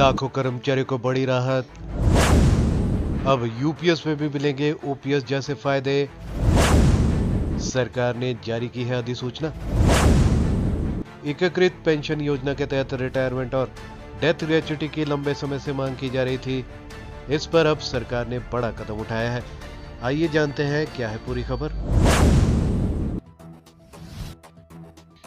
लाखों कर्मचारियों को बड़ी राहत। अब यूपीएस में भी मिलेंगे ओपीएस जैसे फायदे। सरकार ने जारी की है अधिसूचना। एकीकृत पेंशन योजना के तहत रिटायरमेंट और डेथ ग्रेच्युटी की लंबे समय से मांग की जा रही थी। इस पर अब सरकार ने बड़ा कदम उठाया है। आइए जानते हैं क्या है पूरी खबर।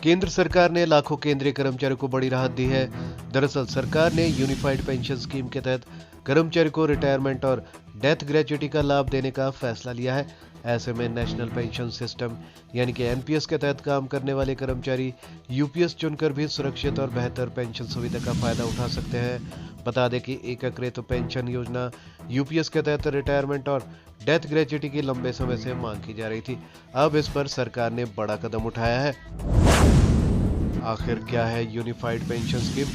केंद्र सरकार ने लाखों केंद्रीय कर्मचारियों को बड़ी राहत दी है। दरअसल सरकार ने यूनिफाइड पेंशन स्कीम के तहत कर्मचारी को रिटायरमेंट और डेथ ग्रेच्युटी का लाभ देने का फैसला लिया है। ऐसे में नेशनल पेंशन सिस्टम यानी कि एनपीएस के तहत काम करने वाले कर्मचारी यूपीएस चुनकर भी सुरक्षित और बेहतर पेंशन सुविधा का फायदा उठा सकते हैं। बता दें कि एकीकृत पेंशन योजना यूपीएस के तहत रिटायरमेंट और डेथ ग्रेच्युटी की लंबे समय से मांग की जा रही थी। अब इस पर सरकार ने बड़ा कदम उठाया है। आखिर क्या है यूनिफाइड पेंशन स्कीम?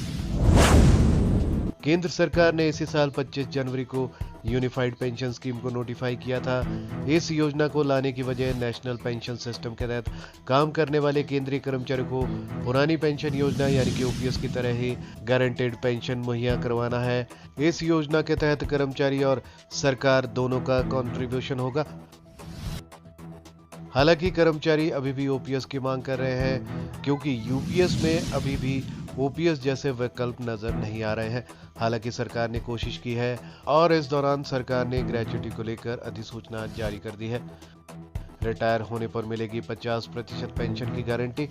केंद्र सरकार ने इसी साल 25 जनवरी को यूनिफाइड पेंशन स्कीम को नोटिफाई किया था। इस योजना को लाने की वजह नेशनल पेंशन सिस्टम के तहत काम करने वाले केंद्रीय कर्मचारियों को पुरानी पेंशन योजना यानी कि ओपीएस की तरह ही गारंटेड पेंशन मुहैया करवाना है। इस योजना के तहत कर्मचारी और सरकार दोनों का कंट्रीब्यूशन होगा। हालांकि कर्मचारी अभी भी ओपीएस की मांग कर रहे हैं क्योंकि यूपीएस में अभी भी ओपीएस जैसे विकल्प नजर नहीं आ रहे हैं। हालांकि सरकार ने कोशिश की है और इस दौरान सरकार ने ग्रेच्युटी को लेकर अधिसूचना जारी कर दी है। रिटायर होने पर मिलेगी 50% पेंशन की गारंटी।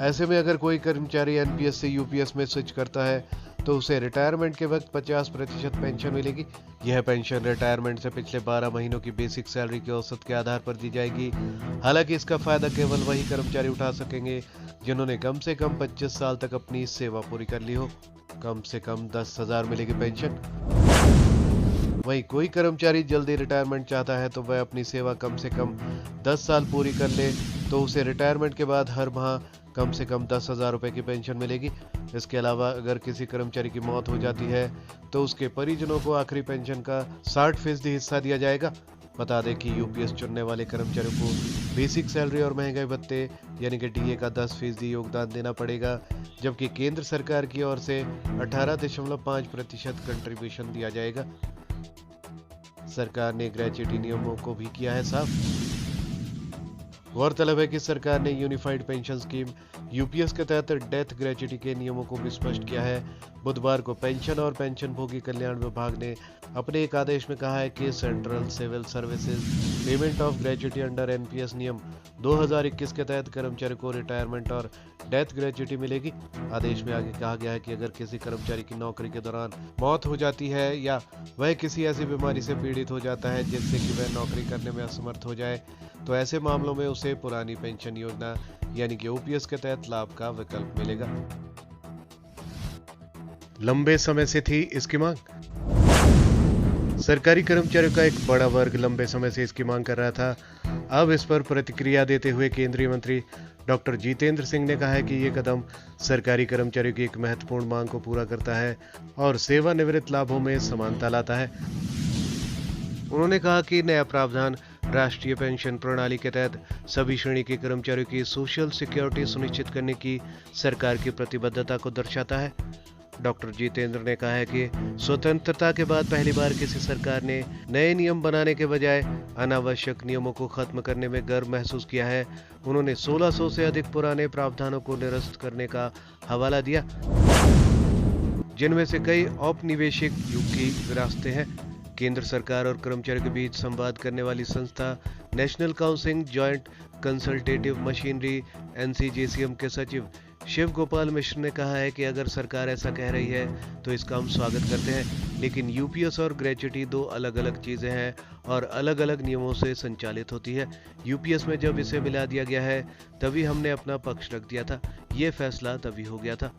ऐसे में अगर कोई कर्मचारी एनपीएस से यूपीएस में स्विच करता है तो उसे रिटायरमेंट के वक्त 50% पेंशन मिलेगी। यह पेंशन रिटायरमेंट से पिछले 12 महीनों की बेसिक सैलरी के औसत के आधार पर दी जाएगी। हालांकि इसका फायदा केवल वही कर्मचारी उठा सकेंगे जिन्होंने कम से कम 25 साल तक अपनी सेवा पूरी कर ली हो। कम से कम 10,000 मिलेगी पेंशन। वहीं कोई कर्मचारी जल्दी रिटायरमेंट चाहता है तो वह अपनी सेवा कम से कम 10 साल पूरी कर ले तो उसे रिटायरमेट के बाद हर माह कम से कम 10,000 रुपए की पेंशन मिलेगी। इसके अलावा अगर किसी कर्मचारी की मौत हो जाती है तो उसके परिजनों को आखिरी पेंशन का 60% हिस्सा दिया जाएगा। बता दें कि यूपीएस चुनने वाले कर्मचारियों को बेसिक सैलरी और महंगाई भत्ते यानी कि डीए का 10% योगदान देना पड़ेगा, जबकि केंद्र सरकार की ओर से 18.5% कंट्रीब्यूशन दिया जाएगा। सरकार ने ग्रेच्युटी नियमों को भी किया है साफ। गौरतलब है कि सरकार ने यूनिफाइड पेंशन स्कीम यूपीएस के तहत डेथ ग्रेच्युटी के नियमों को भी स्पष्ट किया है। बुधवार को पेंशन और पेंशनभोगी कल्याण विभाग ने अपने एक आदेश में कहा है कि central civil services payment of gratuity under NPS नियम 2021 के तहत कर्मचारी को रिटायरमेंट और डेथ ग्रेच्युटी मिलेगी। आदेश में आगे कहा गया है कि अगर किसी कर्मचारी की नौकरी के दौरान मौत हो जाती है या वह किसी ऐसी बीमारी से पीड़ित हो जाता है जिससे कि वह नौकरी करने में असमर्थ हो जाए तो ऐसे मामलों में उसे पुरानी पेंशन योजना यानी कि ओपीएस के तहत लाभ का विकल्प मिलेगा। लंबे समय से थी इसकी मांग। सरकारी कर्मचारियों का एक बड़ा वर्ग लंबे समय से इसकी मांग कर रहा था। अब इस पर प्रतिक्रिया देते हुए केंद्रीय मंत्री डॉक्टर जितेंद्र सिंह ने कहा है कि ये कदम सरकारी कर्मचारियों की एक महत्वपूर्ण मांग को पूरा करता है और सेवानिवृत्त लाभों में समानता लाता है। उन्होंने कहा कि नया प्रावधान राष्ट्रीय पेंशन प्रणाली के तहत सभी श्रेणी के कर्मचारियों की सोशल सिक्योरिटी सुनिश्चित करने की सरकार की प्रतिबद्धता को दर्शाता है। डॉक्टर जितेंद्र ने कहा है कि स्वतंत्रता के बाद पहली बार किसी सरकार ने नए नियम बनाने के बजाय अनावश्यक नियमों को खत्म करने में गर्व महसूस किया है। उन्होंने 1600 से अधिक पुराने प्रावधानों को निरस्त करने का हवाला दिया, जिनमें से कई औपनिवेशिक युग की विरासतें हैं। केंद्र सरकार और कर्मचारियों के बीच संवाद करने वाली संस्था national council joint consultative machinery NCJCM के सचिव शिव गोपाल मिश्र ने कहा है कि अगर सरकार ऐसा कह रही है तो इसका हम स्वागत करते हैं, लेकिन यूपीएस और ग्रेच्युटी दो अलग अलग चीजें हैं और अलग अलग नियमों से संचालित होती है। यूपीएस में जब इसे मिला दिया गया है तभी हमने अपना पक्ष रख दिया था। ये फैसला तभी हो गया था।